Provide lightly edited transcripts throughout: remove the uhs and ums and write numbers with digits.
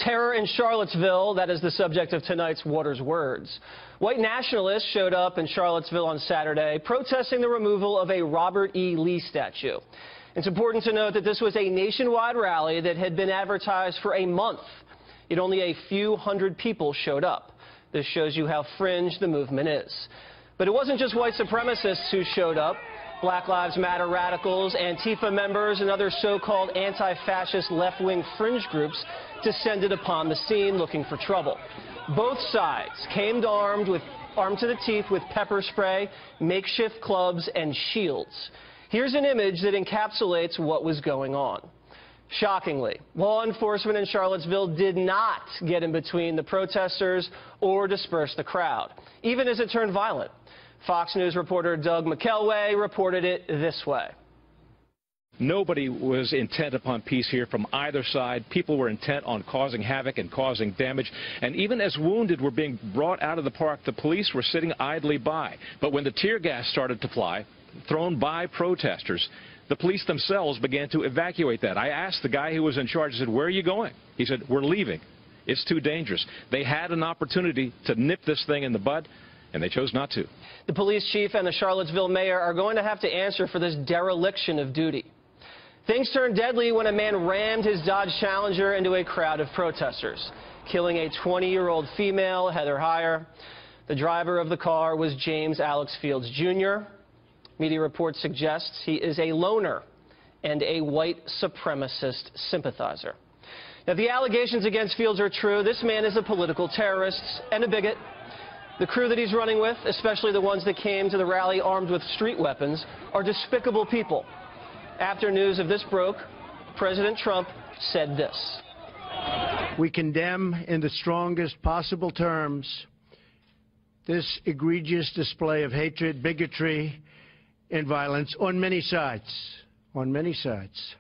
Terror in Charlottesville, that is the subject of tonight's Waters Words. White nationalists showed up in Charlottesville on Saturday protesting the removal of a Robert E. Lee statue. It's important to note that this was a nationwide rally that had been advertised for a month. Yet only a few hundred people showed up. This shows you how fringe the movement is. But it wasn't just white supremacists who showed up. Black Lives Matter radicals, Antifa members, and other so-called anti-fascist left-wing fringe groups descended upon the scene looking for trouble. Both sides came armed to the teeth with pepper spray, makeshift clubs, and shields. Here's an image that encapsulates what was going on. Shockingly, law enforcement in Charlottesville did not get in between the protesters or disperse the crowd, even as it turned violent. Fox News reporter Doug McElway reported it this way. Nobody was intent upon peace here from either side. People were intent on causing havoc and causing damage. And even as wounded were being brought out of the park, the police were sitting idly by. But when the tear gas started to fly, thrown by protesters, the police themselves began to evacuate that. I asked the guy who was in charge, I said, "Where are you going?" He said, "We're leaving. It's too dangerous." They had an opportunity to nip this thing in the bud, and they chose not to. The police chief and the Charlottesville mayor are going to have to answer for this dereliction of duty. Things turned deadly when a man rammed his Dodge Challenger into a crowd of protesters, killing a 20-year-old female, Heather Heyer. The driver of the car was James Alex Fields, Jr. Media reports suggest he is a loner and a white supremacist sympathizer. Now, if the allegations against Fields are true, this man is a political terrorist and a bigot. The crew that he's running with, especially the ones that came to the rally armed with street weapons, are despicable people. After news of this broke, President Trump said this. We condemn in the strongest possible terms this egregious display of hatred, bigotry, and violence on many sides. On many sides.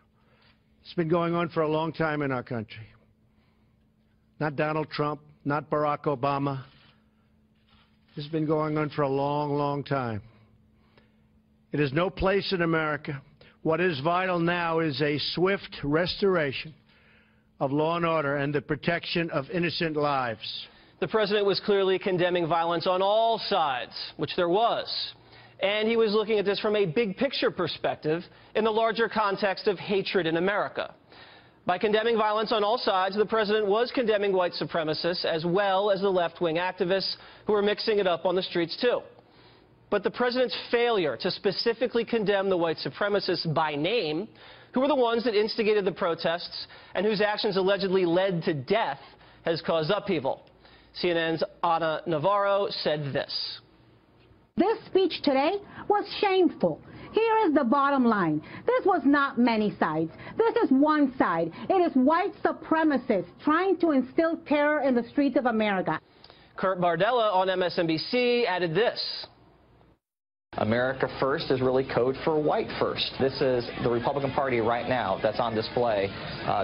It's been going on for a long time in our country. Not Donald Trump, not Barack Obama. This has been going on for a long, long time. It has no place in America. What is vital now is a swift restoration of law and order and the protection of innocent lives. The president was clearly condemning violence on all sides, which there was. And he was looking at this from a big picture perspective in the larger context of hatred in America. By condemning violence on all sides, the president was condemning white supremacists as well as the left-wing activists who were mixing it up on the streets too. But the president's failure to specifically condemn the white supremacists by name, who were the ones that instigated the protests and whose actions allegedly led to death, has caused upheaval. CNN's Ana Navarro said this. This speech today was shameful. Here is the bottom line. This was not many sides. This is one side. It is white supremacists trying to instill terror in the streets of America. Kurt Bardella on MSNBC added this. America First is really code for white first. This is the Republican Party right now that's on display,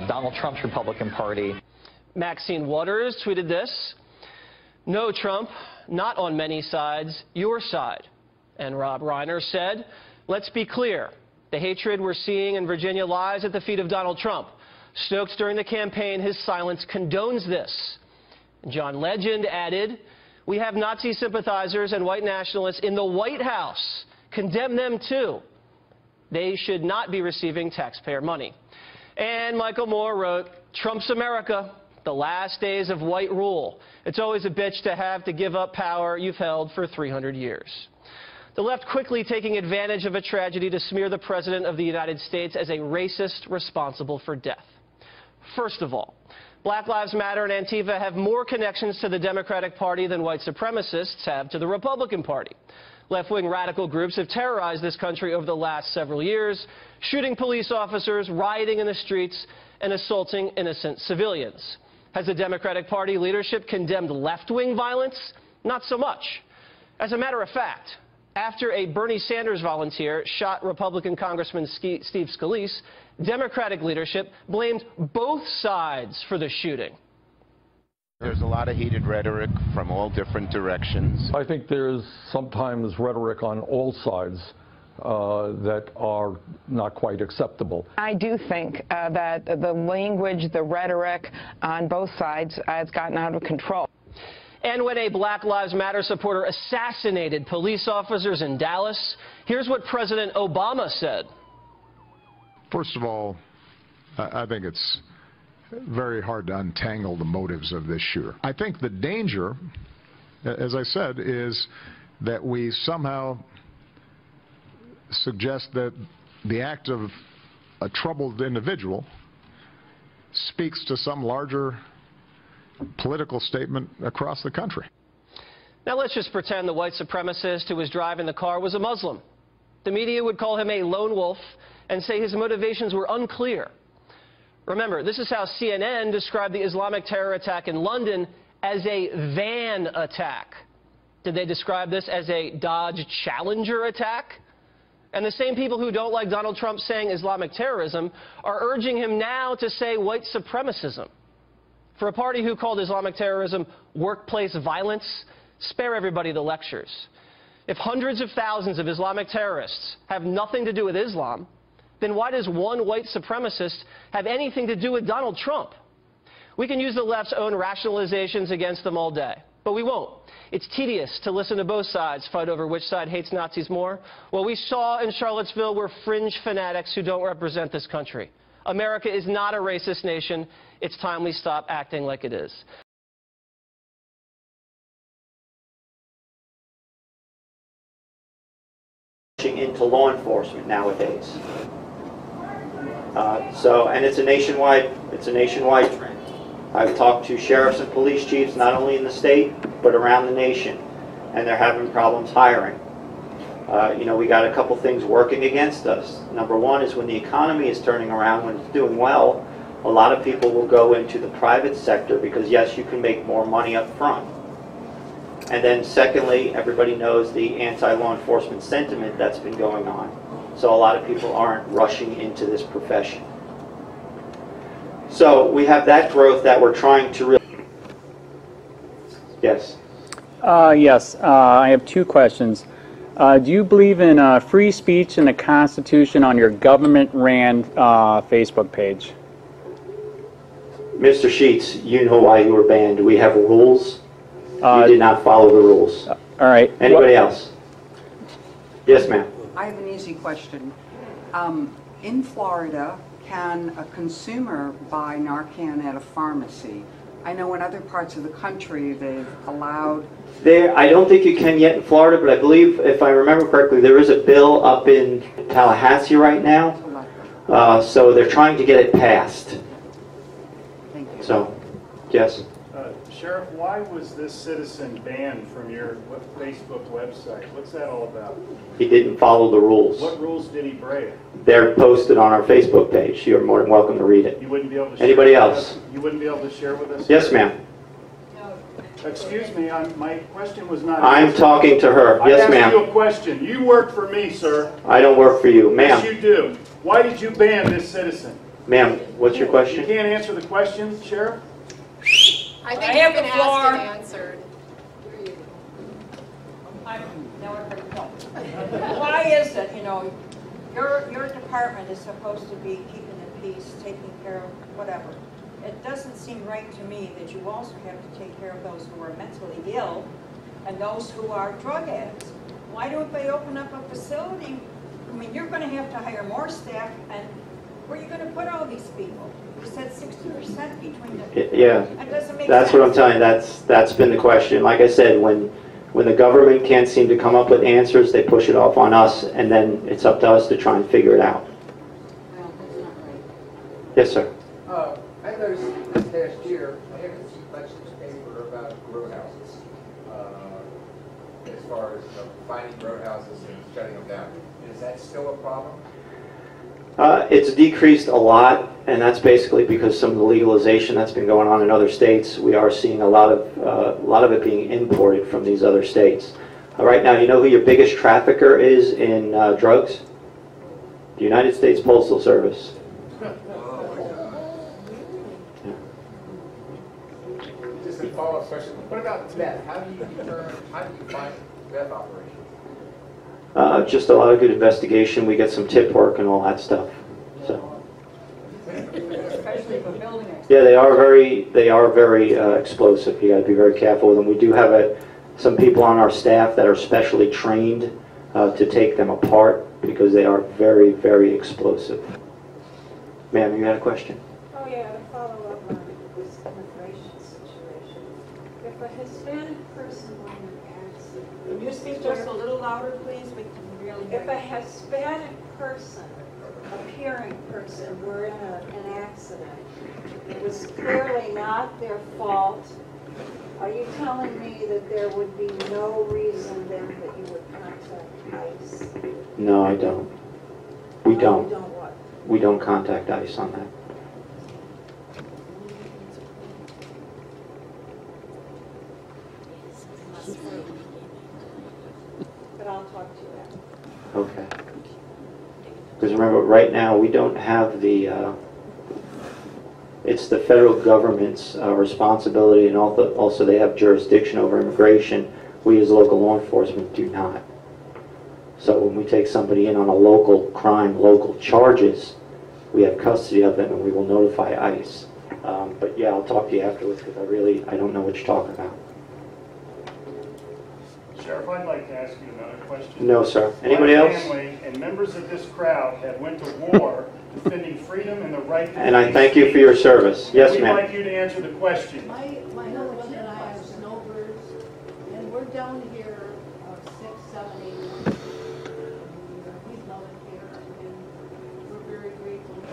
Donald Trump's Republican Party. Maxine Waters tweeted this. No, Trump, not on many sides, your side. And Rob Reiner said, let's be clear. The hatred we're seeing in Virginia lies at the feet of Donald Trump. Stoked during the campaign, his silence condones this. John Legend added, we have Nazi sympathizers and white nationalists in the White House. Condemn them too. They should not be receiving taxpayer money. And Michael Moore wrote, Trump's America. The last days of white rule. It's always a bitch to have to give up power you've held for 300 years. The left quickly taking advantage of a tragedy to smear the President of the United States as a racist responsible for death. First of all, Black Lives Matter and Antifa have more connections to the Democratic Party than white supremacists have to the Republican Party. Left-wing radical groups have terrorized this country over the last several years, shooting police officers, rioting in the streets, and assaulting innocent civilians. Has the Democratic Party leadership condemned left-wing violence? Not so much. As a matter of fact, after a Bernie Sanders volunteer shot Republican Congressman Steve Scalise, Democratic leadership blamed both sides for the shooting. There's a lot of heated rhetoric from all different directions. I think there's sometimes rhetoric on all sides that are not quite acceptable. I do think that the language, the rhetoric on both sides has gotten out of control. And when a Black Lives Matter supporter assassinated police officers in Dallas, here's what President Obama said. First of all, I think it's very hard to untangle the motives of this shooter. I think the danger, as I said, is that we somehow suggest that the act of a troubled individual speaks to some larger political statement across the country. Now let's just pretend the white supremacist who was driving the car was a Muslim. The media would call him a lone wolf and say his motivations were unclear. Remember, this is how CNN described the Islamic terror attack in London as a van attack. Did they describe this as a Dodge Challenger attack? And the same people who don't like Donald Trump saying Islamic terrorism are urging him now to say white supremacism. For a party who called Islamic terrorism workplace violence, spare everybody the lectures. If hundreds of thousands of Islamic terrorists have nothing to do with Islam, then why does one white supremacist have anything to do with Donald Trump? We can use the left's own rationalizations against them all day, but we won't. It's tedious to listen to both sides fight over which side hates Nazis more. What we saw in Charlottesville were fringe fanatics who don't represent this country. America is not a racist nation. It's time we stop acting like it is. Into law enforcement nowadays. And it's a nationwide trend. I've talked to sheriffs and police chiefs not only in the state but around the nation, and they're having problems hiring. You know, we got a couple things working against us. Number one is when the economy is turning around, when it's doing well, a lot of people will go into the private sector because yes, you can make more money up front. And then secondly, everybody knows the anti-law enforcement sentiment that's been going on. So a lot of people aren't rushing into this profession. So we have that growth that we're trying to really... Yes? Yes, I have two questions. Do you believe in free speech and the Constitution on your government-ran Facebook page? Mr. Sheets, you know why you were banned. We have rules. You did not follow the rules. All right. Anybody else? Yes, ma'am. I have an easy question. In Florida, can a consumer buy Narcan at a pharmacy? I know in other parts of the country they've allowed... I don't think you can yet in Florida, but I believe, if I remember correctly, there is a bill up in Tallahassee right now. So they're trying to get it passed. Thank you. So, yes. Sheriff, why was this citizen banned from your Facebook website? What's that all about? He didn't follow the rules. What rules did he break? They're posted on our Facebook page. You're more than welcome to read it. You wouldn't be able to Anybody share else? With us? You wouldn't be able to share with us? Yes, ma'am. Excuse me, my question was not... I'm talking to her. Yes, ma'am. I asked you a question. You work for me, sir. I don't work for you. Ma'am. Yes, you do. Why did you ban this citizen? Ma'am, what's your question? You can't answer the question, Sheriff? I think it's been asked and answered. Why is it, you know, your department is supposed to be keeping the peace, taking care of whatever. It doesn't seem right to me that you also have to take care of those who are mentally ill and those who are drug addicts. Why don't they open up a facility? I mean, you're going to have to hire more staff, and where are you going to put all these people? You said 60% between the... Yeah, that doesn't make that's sense. what I'm telling you. That's been the question. Like I said, when the government can't seem to come up with answers, they push it off on us, and then it's up to us to try and figure it out. Well, that's not right. Yes, sir. I noticed this past year, I haven't seen much in the paper about grow houses, as far as finding grow houses and shutting them down. Is that still a problem? It's decreased a lot, and that's basically because some of the legalization that's been going on in other states. We are seeing a lot of it being imported from these other states. Right now, you know who your biggest trafficker is in drugs? The United States Postal Service. Just a follow-up question. What about meth? How do you find meth operations? Just a lot of good investigation. We get some tip work and all that stuff. So. Especially for building it. Yeah, they are very explosive. You got to be very careful with them. We do have some people on our staff that are specially trained to take them apart because they are very, very explosive. Ma'am, you had a question? Oh yeah, to follow up on this immigration situation. If a Hispanic person were in an accident, can you speak just a little louder, please? We can really. If a Hispanic person, appearing person, were in an accident, it was clearly not their fault. Are you telling me that there would be no reason then that you would contact ICE? No, I don't. We don't. You don't what? We don't contact ICE on that. But I'll talk to you after. Okay. Because remember, right now we don't have the, it's the federal government's responsibility, and also they have jurisdiction over immigration. We as local law enforcement do not. So when we take somebody in on a local crime, local charges, we have custody of them and we will notify ICE. But yeah, I'll talk to you afterwards because I don't know what you're talking about. Sheriff, I'd like to ask you another question. No, sir. Anybody else? My family and members of this crowd have went to war defending freedom and the right to And I thank you for your service. Yes, We'd ma'am. like you to answer the question. My husband and I are snowbirds, and we're down here 6, 7, 8 months. We love it here, and we're very grateful to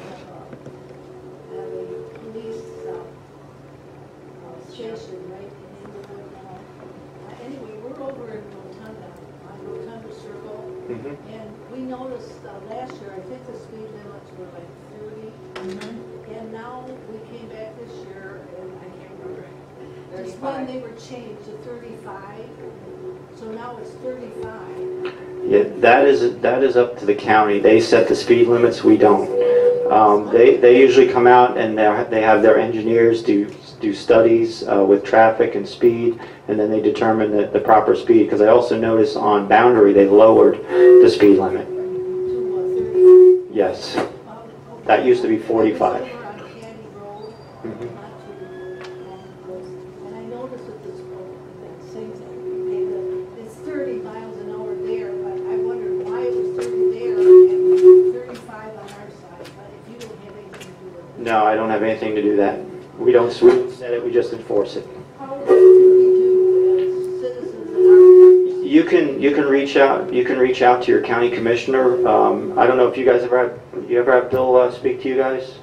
have a police station right in Inglewood. Anyway, we're over in Rotunda, on Rotunda Circle, and we noticed last year, I think the speed limits were like 30, and now we came back this year, and I can't remember. Just when they were changed to 35, so now it's 35. Yeah, that is up to the county. They set the speed limits. We don't. They usually come out and they have their engineers do studies with traffic and speed, and then they determine the proper speed. Because I also notice on Boundary they lowered the speed limit. Yes, that used to be 45. No, I don't have anything to do that. We don't set it, we just enforce it. You can reach out to your county commissioner. I don't know if you guys ever have Bill speak to you guys?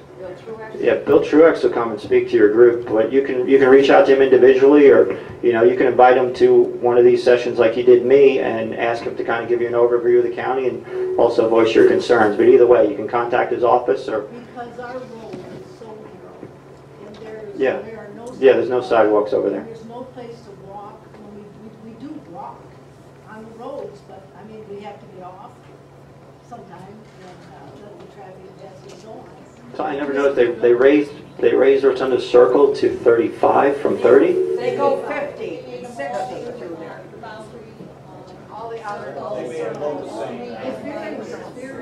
Yeah, Bill Truex will come and speak to your group, but you can reach out to him individually, or you can invite him to one of these sessions like you did me and ask him to kind of give you an overview of the county and also voice your concerns. But either way, you can contact his office or. Because our road is so narrow, and there's no sidewalks over there. There's no place to walk. We do walk on the roads, but I mean we have to get off sometimes and let the traffic pass and so on. So I never noticed they raised Rotunda Circle to 35 from 30. They go 50 and 60 through there. All the other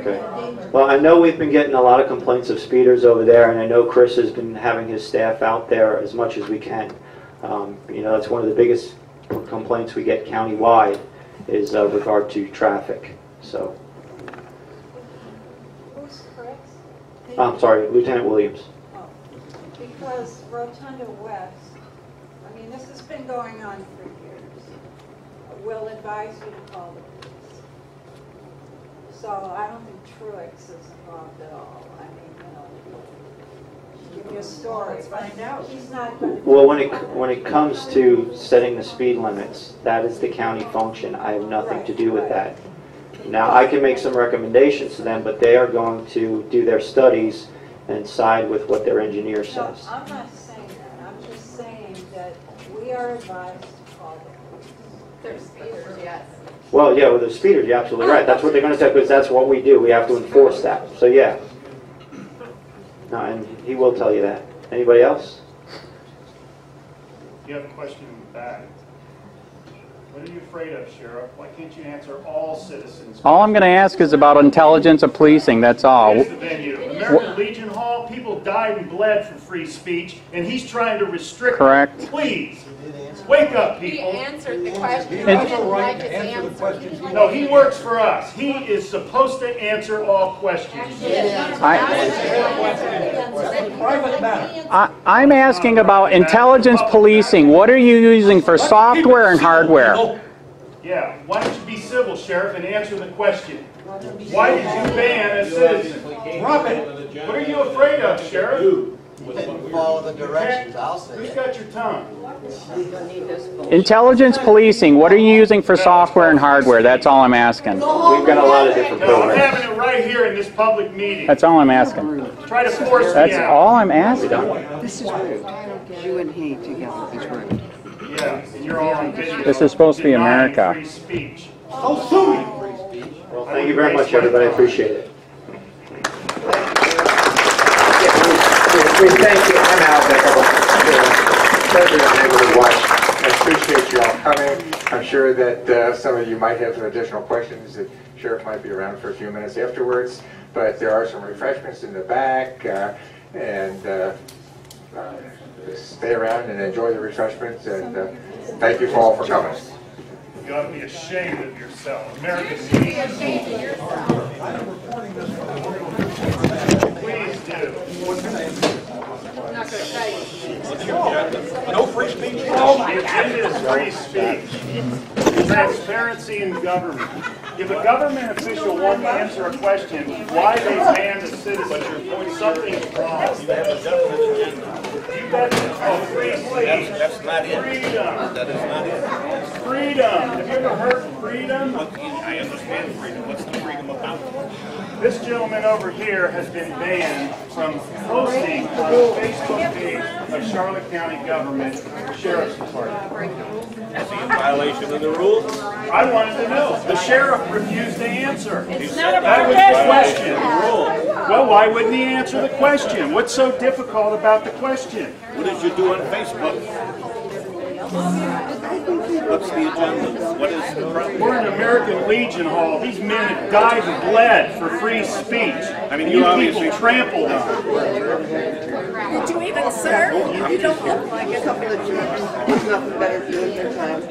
Okay. Well, I know we've been getting a lot of complaints of speeders over there, and I know Chris has been having his staff out there as much as we can. That's one of the biggest complaints we get countywide is regard to traffic. So. Who's Chris? I'm sorry, Lieutenant Williams. Oh, because Rotunda West, I mean, this has been going on for years. We'll advise you to call the police. So I don't think Truex is involved at all. I mean, give me a story. Find out. He's not going to. Well, when it comes to setting the speed limits, that is the county function. I have nothing to do with that. Now, I can make some recommendations to them, but they are going to do their studies and side with what their engineer says. No, I'm not saying that. I'm just saying that we are advised to call the police. They're speeders, yes. Well, yeah, with the speeders, you're absolutely right. That's what they're going to say, because that's what we do. We have to enforce that. So, yeah. No, and he will tell you that. Anybody else? You have a question in the back. What are you afraid of, Sheriff? Why can't you answer all citizens? All I'm going to ask is about intelligence of policing, that's all. Here's the venue. American Legion Hall, people died and bled for free speech, and he's trying to restrict Correct. it. Please, wake up, people. He answered the question. He has a right to answer the questions. No, he works for us. He is supposed to answer all questions. I'm asking about intelligence policing. What are you using for software and hardware? Yeah, why don't you be civil, Sheriff, and answer the question? Why did you ban a citizen? Drop it. What are you afraid of, Sheriff? Follow the directions, I'll say. Who's got your tongue? Intelligence policing, what are you using for software and hardware? That's all I'm asking. We've got a lot of different No, I'm programs. having it right here in this public meeting. That's all I'm asking. Try to force me That's out. all I'm asking. This is rude. You and he together is rude. Yeah, and you're all on video. This is supposed to be denying America. Free speech. Well, thank you very much, everybody. I appreciate it. We thank you. I'm Al Bickle, President of Neighborhood Watch. I appreciate you all coming. I'm sure that some of you might have some additional questions. The Sheriff might be around for a few minutes afterwards, but there are some refreshments in the back, and stay around and enjoy the refreshments, and thank you all for coming. You ought to be ashamed of yourself. American Legion. Please do. I'm not going to tell you. No free speech? The agenda is free speech. Transparency in government. If a government official won't answer a question, why they ban a citizen, something's wrong. You have a government agenda. You got free speech. That's not it. Freedom. That is not it. Freedom. Have you ever heard of freedom? I understand freedom. What's the freedom about? This gentleman over here has been banned from posting on the Facebook page of Charlotte County Government Sheriff's Department. Is he in violation of the rules? I wanted to know. The sheriff refused to answer. It's not That was the question. Well, why wouldn't he answer the question? What's so difficult about the question? What did you do on Facebook? What's the agenda? What is the problem? We're in American Legion Hall. These men have died and bled for free speech. I mean, you you obviously people trampled on. Did you even serve? You don't look like a couple of jerks. There's nothing better to do with their time.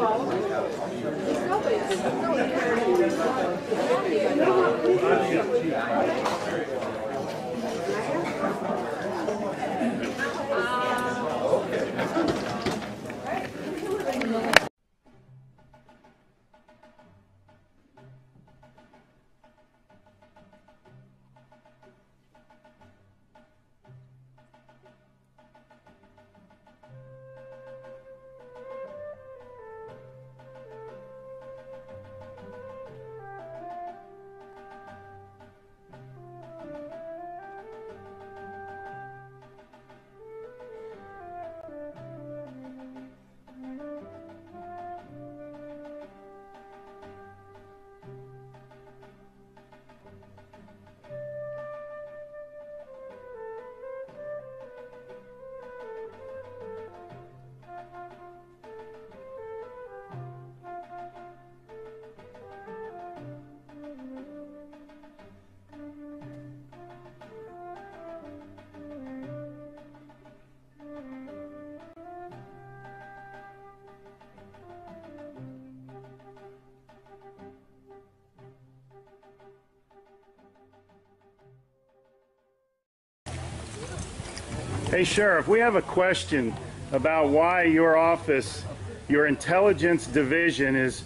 Hey, Sheriff, we have a question about why your office, your intelligence division, is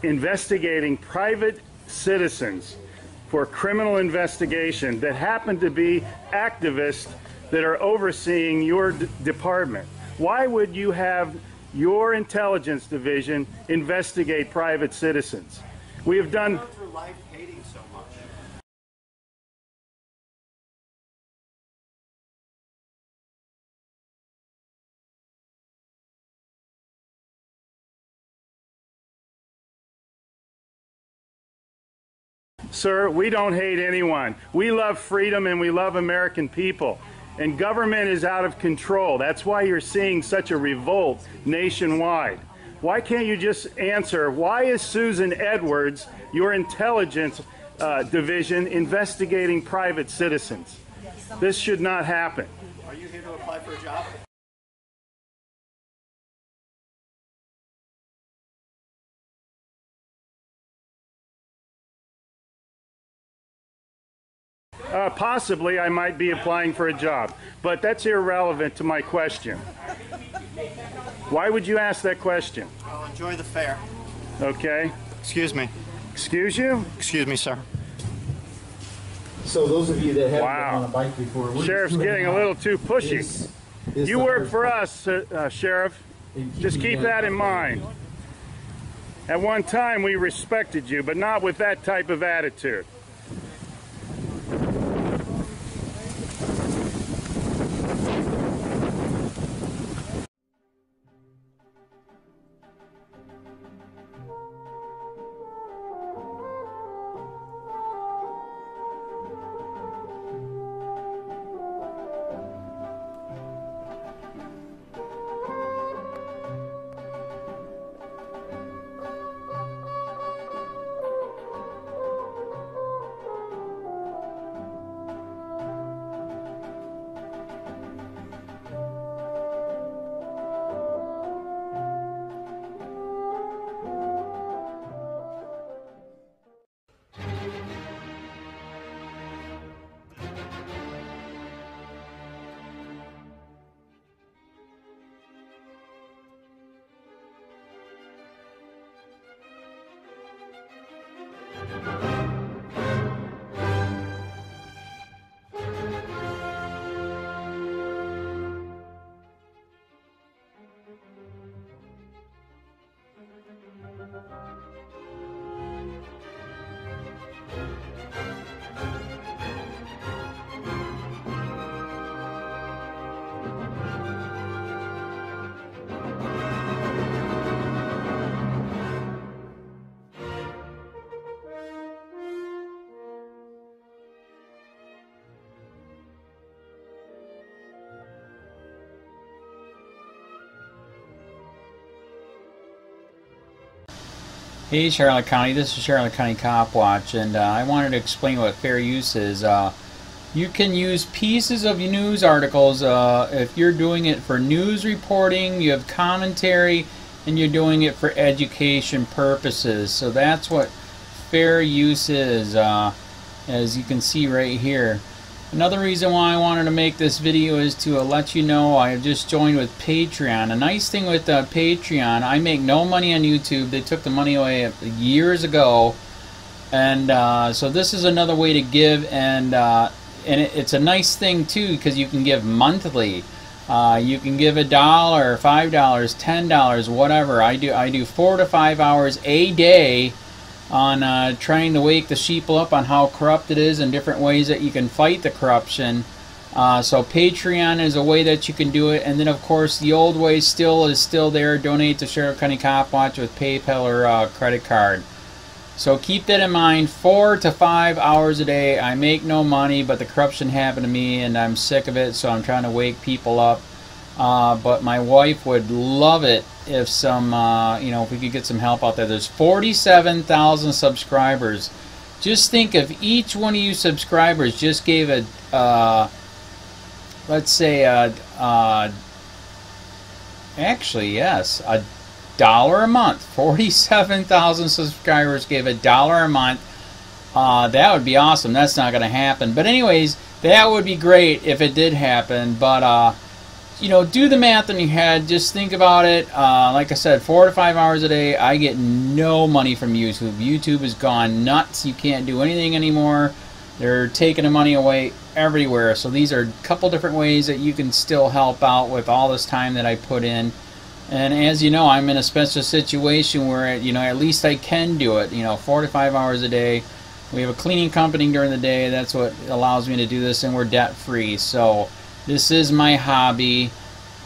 investigating private citizens for criminal investigation that happen to be activists that are overseeing your department. Why would you have your intelligence division investigate private citizens? We have done... Sir, we don't hate anyone. We love freedom and we love American people. And government is out of control. That's why you're seeing such a revolt nationwide. Why can't you just answer, why is Susan Edwards, your intelligence division, investigating private citizens? This should not happen. Are you here to apply for a job? Possibly I might be applying for a job, but that's irrelevant to my question. Why would you ask that question? Well, enjoy the fair. Okay. Excuse me. Excuse you? Excuse me, sir. So those of you that haven't Wow. been on a bike before, we're Sheriff's getting a little too pushy. Is You the work first for part. us, Sheriff. Just keep that in mind. At one time we respected you, but not with that type of attitude. Hey Charlotte County, this is Charlotte County COPWATCH, and I wanted to explain what fair use is. You can use pieces of news articles if you're doing it for news reporting, you have commentary, and you're doing it for education purposes. So that's what fair use is, as you can see right here. Another reason why I wanted to make this video is to let you know I have just joined with Patreon. A nice thing with Patreon, I make no money on YouTube. They took the money away years ago, and so this is another way to give, and it's a nice thing too because you can give monthly. You can give $1, $5, $10, whatever. I do 4 to 5 hours a day on trying to wake the sheeple up on how corrupt it is and different ways that you can fight the corruption. So Patreon is a way that you can do it, and then of course the old way is still there. Donate to Charlotte County COPWATCH with PayPal or credit card. So keep that in mind. 4 to 5 hours a day. I make no money, but the corruption happened to me and I'm sick of it, so I'm trying to wake people up. But my wife would love it if some, if we could get some help out there. There's 47,000 subscribers. Just think if each one of you subscribers just gave a, let's say, actually, yes, $1 a month. 47,000 subscribers gave $1 a month. That would be awesome. That's not going to happen. But anyways, that would be great if it did happen. But, do the math in your head. Just think about it. Like I said, 4 to 5 hours a day. I get no money from YouTube. YouTube has gone nuts. You can't do anything anymore. They're taking the money away everywhere. So these are a couple different ways that you can still help out with all this time that I put in. And as you know, I'm in a special situation where, at least I can do it. 4 to 5 hours a day. We have a cleaning company during the day. That's what allows me to do this, and we're debt-free. So this is my hobby.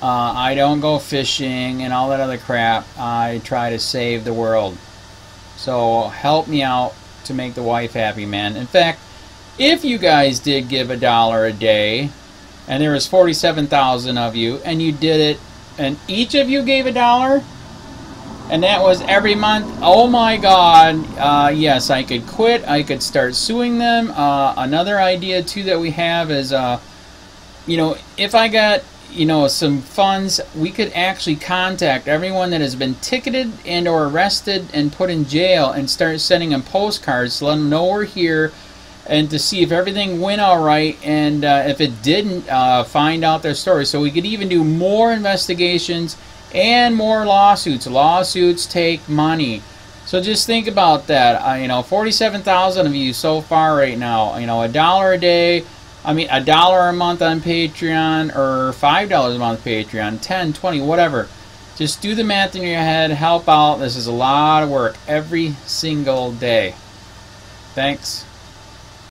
I don't go fishing and all that other crap. I try to save the world. So help me out to make the wife happy, man. In fact, if you guys did give $1 a day, and there was 47,000 of you, and you did it, and each of you gave $1, and that was every month. Oh my God, yes, I could quit. I could start suing them. Another idea too that we have is, you know, if I got, you know, some funds, we could actually contact everyone that has been ticketed and or arrested and put in jail and start sending them postcards to let them know we're here, and to see if everything went all right, and if it didn't, find out their story. So we could even do more investigations and more lawsuits. Lawsuits take money. So just think about that. You know, 47,000 of you so far right now. You know, $1 a day. I mean, $1 a month on Patreon, or $5 a month Patreon, 10, 20, whatever. Just do the math in your head. Help out. This is a lot of work every single day. Thanks.